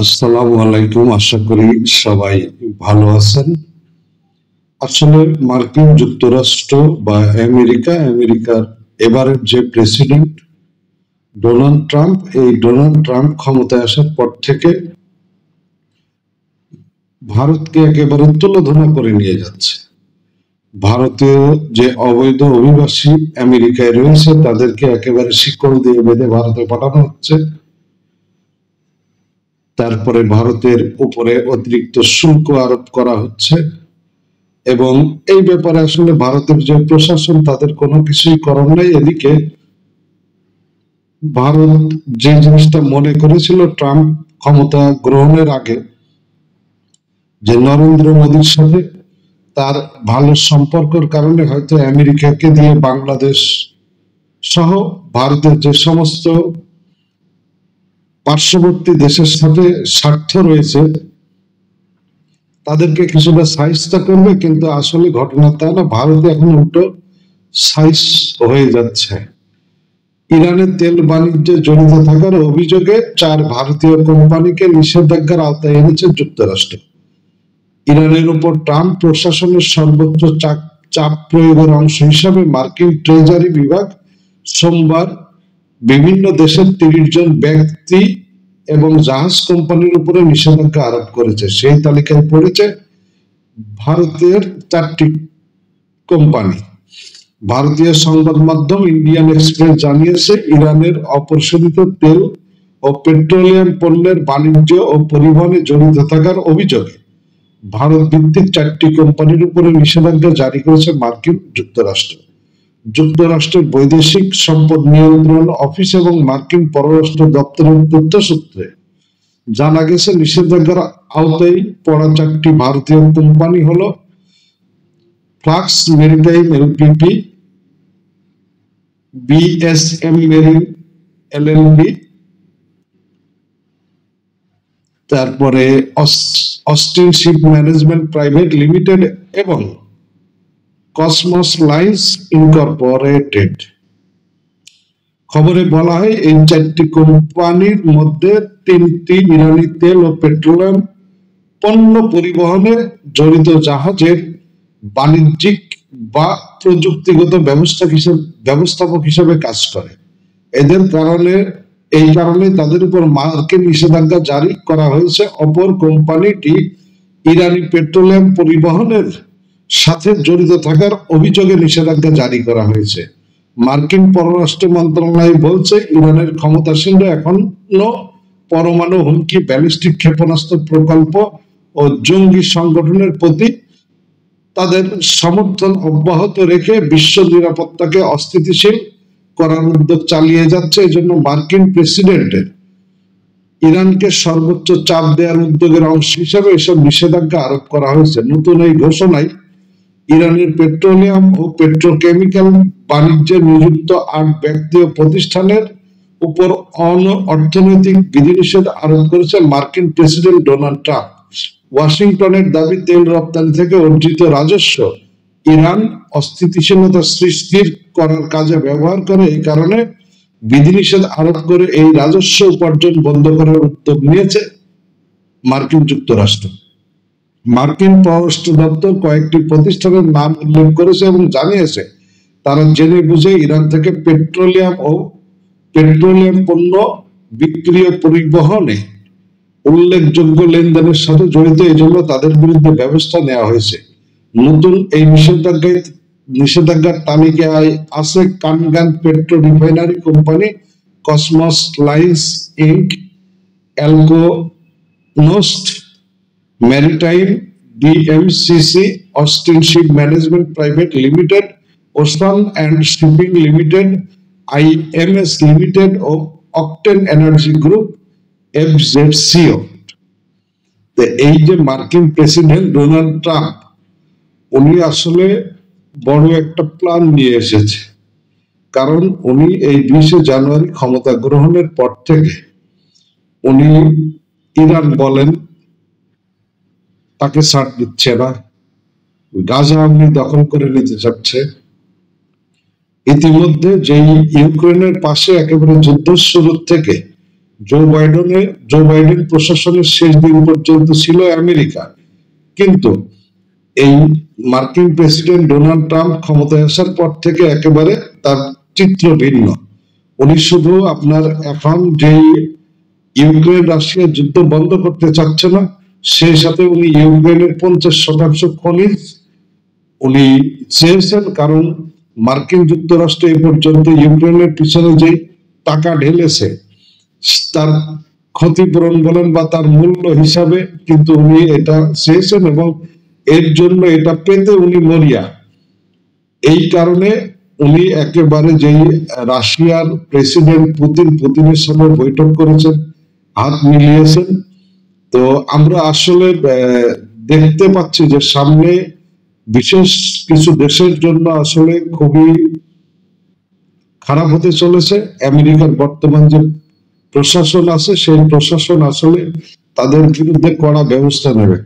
আসসালামু আলাইকুম। আশা করি সবাই ভালো আছেন। আসলে মার্কিন যুক্তরাষ্ট্র বা আমেরিকার এবারের যে প্রেসিডেন্ট ডোনাল্ড ট্রাম্প ক্ষমতায় আসার পর থেকে ভারতকে একেবারে তুলোধনা করে নিয়ে যাচ্ছে। ভারতীয় যে অবৈধ অভিবাসী আমেরিকায় রয়েছে তাদেরকে একেবারে শিকল দিয়ে বেঁধে ভারতে পাঠানো হচ্ছে। তারপরে ভারতের উপরে অতিরিক্ত শুল্ক আরোপ করা হচ্ছে এবং এই ব্যাপারে আসলে ভারতের যে প্রশাসন তাদের কোনো কিছুই করার নাই। এদিকে ভারত যে জিনিসটা মনে করেছিল ট্রাম্প ক্ষমতা গ্রহণের আগে, যে নরেন্দ্র মোদীর সাথে তার ভালো সম্পর্কের কারণে হয়তো আমেরিকাকে দিয়ে বাংলাদেশ সহ ভারতের যে সমস্ত পার্শ্ববর্তী দেশের সাথে স্বার্থ রয়েছে তাদেরকে কিছুটা সাহায্য করবে, কিন্তু আসলে ঘটনা তা না। ভারতে এখন উল্টো সাইজ হয়ে যাচ্ছে। ইরানের তেল বাণিজ্যে জড়িত থাকার অভিযোগে 4 ভারতীয় কোম্পানিকে নিষেধাজ্ঞার আওতায় এনেছে যুক্তরাষ্ট্র। ইরানের উপর ট্রাম্প প্রশাসনের সর্বোচ্চ চাপ প্রয়োগের অংশ হিসাবে মার্কিন ট্রেজারি বিভাগ সোমবার বিভিন্ন দেশের 30 জন ব্যক্তি এবং জাহাজ কোম্পানির উপরে নিষেধাজ্ঞা আরোপ করেছে। সেই তালিকায় পড়েছে ভারতের 4টি কোম্পানি। ভারতীয় সংবাদ মাধ্যম ইন্ডিয়ান এক্সপ্রেস জানিয়েছে, ইরানের অপরিশোধিত তেল ও পেট্রোলিয়াম পণ্যের বাণিজ্য ও পরিবহনে জড়িত থাকার অভিযোগে ভারত ভিত্তিক 4টি কোম্পানির উপরে নিষেধাজ্ঞা জারি করেছে মার্কিন যুক্তরাষ্ট্র। যুক্তরাষ্ট্রের বৈদেশিক সম্পদ নিয়ন্ত্রণ অফিস এবং মার্কিন পররাষ্ট্র দপ্তরের তথ্য সূত্রে জানা গেছে, নিষেধাজ্ঞার আওতায় পড়া 4টি ভারতীয় কোম্পানি হলো Flux Maritime LPP, BSM Marine LLP, তারপরে Austin Ship Management Private Limited এবং কসমস লাইন্স ইনকর্পোরেটেড। খবরে বলা হয় এই 4টি কোম্পানির মধ্যে 3টি ইরানি তেল ও পেট্রোলিয়াম পণ্য পরিবহনে জড়িত জাহাজের বাণিজ্যিক বা প্রযুক্তিগত ব্যবস্থাপক হিসেবে কাজ করে। এই কারণে তাদের উপর মার্কিন নিষেধাজ্ঞা জারি করা হয়েছে। অপর কোম্পানিটি ইরানি পেট্রোলিয়াম পরিবহনের সাথে জড়িত থাকার অভিযোগে নিষেধাজ্ঞা জারি করা হয়েছে। মার্কিন পররাষ্ট্র মন্ত্রণালয় বলছে, ইরানের ক্ষমতাসীনরা এখনো পরমাণু হুমকি, ব্যালিস্টিক ক্ষেপণাস্ত্র প্রকল্প ও জঙ্গি সংগঠনের প্রতি তাদের সমর্থন অব্যাহত রেখে বিশ্ব নিরাপত্তাকে অস্থিতিশীল করার উদ্যোগ চালিয়ে যাচ্ছে। এজন্য মার্কিন প্রেসিডেন্টের ইরানকে সর্বোচ্চ চাপ দেওয়ার উদ্যোগের অংশ হিসেবে এসব নিষেধাজ্ঞা আরোপ করা হয়েছে। নতুন এই ঘোষণায় ইরানের পেট্রোলিয়াম ও পেট্রোকেমিক্যাল বাণিজ্যে নিযুক্ত 8 ব্যক্তি ও প্রতিষ্ঠানের উপর অর্থনৈতিক বিধিনিষেধ আরোপ করেছে মার্কিন প্রেসিডেন্ট ডোনাল্ড ট্রাম্প। ওয়াশিংটনের দাবি, তেল রপ্তানি থেকে অর্জিত রাজস্ব ইরান অস্থিতিশীলতা সৃষ্টি করার কাজে ব্যবহার করে। এই কারণে বিধিনিষেধ আরোপ করে এই রাজস্ব উপার্জন বন্ধ করার উদ্যোগ নিয়েছে মার্কিন যুক্তরাষ্ট্র। মার্কিন পররাষ্ট্র দপ্তর কয়েকটি প্রতিষ্ঠানের নাম উল্লেখ করেছে এবং জানিয়েছে তারা জেনে বুঝে ইরান থেকে পেট্রোলিয়াম পণ্য বিক্রি ও পরিবহনে উল্লেখযোগ্য লেনদেনের সাথে জড়িত, এই জন্য তাদের বিরুদ্ধে ব্যবস্থা নেওয়া হয়েছে। নতুন এই নিষেধাজ্ঞার তালিকায় আছে Kangan Petro Refinery company, Cosmos Lines Inc, এলকোনোস্ট Maritime, DMCC, Austin Ship Management Private Limited, Ocean and Shipping Limited, IMS Limited ও অকটেন এনার্জি গ্রুপ এফজেডসিও। এই যে মার্কিন প্রেসিডেন্ট ডোনাল্ড ট্রাম্প, উনি আসলে বড় একটা প্ল্যান নিয়ে এসেছে। কারণ উনি এই 20 জানুয়ারি ক্ষমতা গ্রহণের পর থেকে উনি ইরান বলেন তাকে ছাড় দিচ্ছে না, গাজা উনি দখল করে নিতে চাচ্ছে। ইতিমধ্যে যেই ইউক্রেনের পাশে একেবারে যুদ্ধ শুরু থেকে জো বাইডেন প্রশাসনের শেষ দিন পর্যন্ত ছিল আমেরিকা, কিন্তু এই মার্কিন প্রেসিডেন্ট ডোনাল্ড ট্রাম্প ক্ষমতায় আসার পর থেকে একেবারে তার চিত্র ভিন্ন। উনি শুধু আপনার এখন যেই ইউক্রেন রাশিয়া যুদ্ধ বন্ধ করতে চাচ্ছে না, সেই সাথে উনি ইউক্রেনের 50% খনিজ উনি চেয়েছেন, কারণ মার্কিন যুক্তরাষ্ট্র এ পর্যন্ত ইউক্রেনের পিছনে যে টাকা ঢেলেছে তার ক্ষতিপূরণ বলেন বা তার মূল্য হিসাবে কিন্তু উনি এটা চেয়েছেন, এবং এর জন্য এটা পেতে উনি মরিয়া। এই কারণে উনি একেবারে যেই রাশিয়ার প্রেসিডেন্ট পুতিনের সঙ্গে বৈঠক করেছেন, হাত মিলিয়েছেন। তো আমরা আসলে দেখতে পাচ্ছি যে সামনে বিশেষ কিছু দেশের জন্য আসলে খুবই খারাপ হতে চলেছে। আমেরিকার বর্তমান যে প্রশাসন আছে সেই প্রশাসন আসলে তাদের বিরুদ্ধে কড়া ব্যবস্থা নেবে।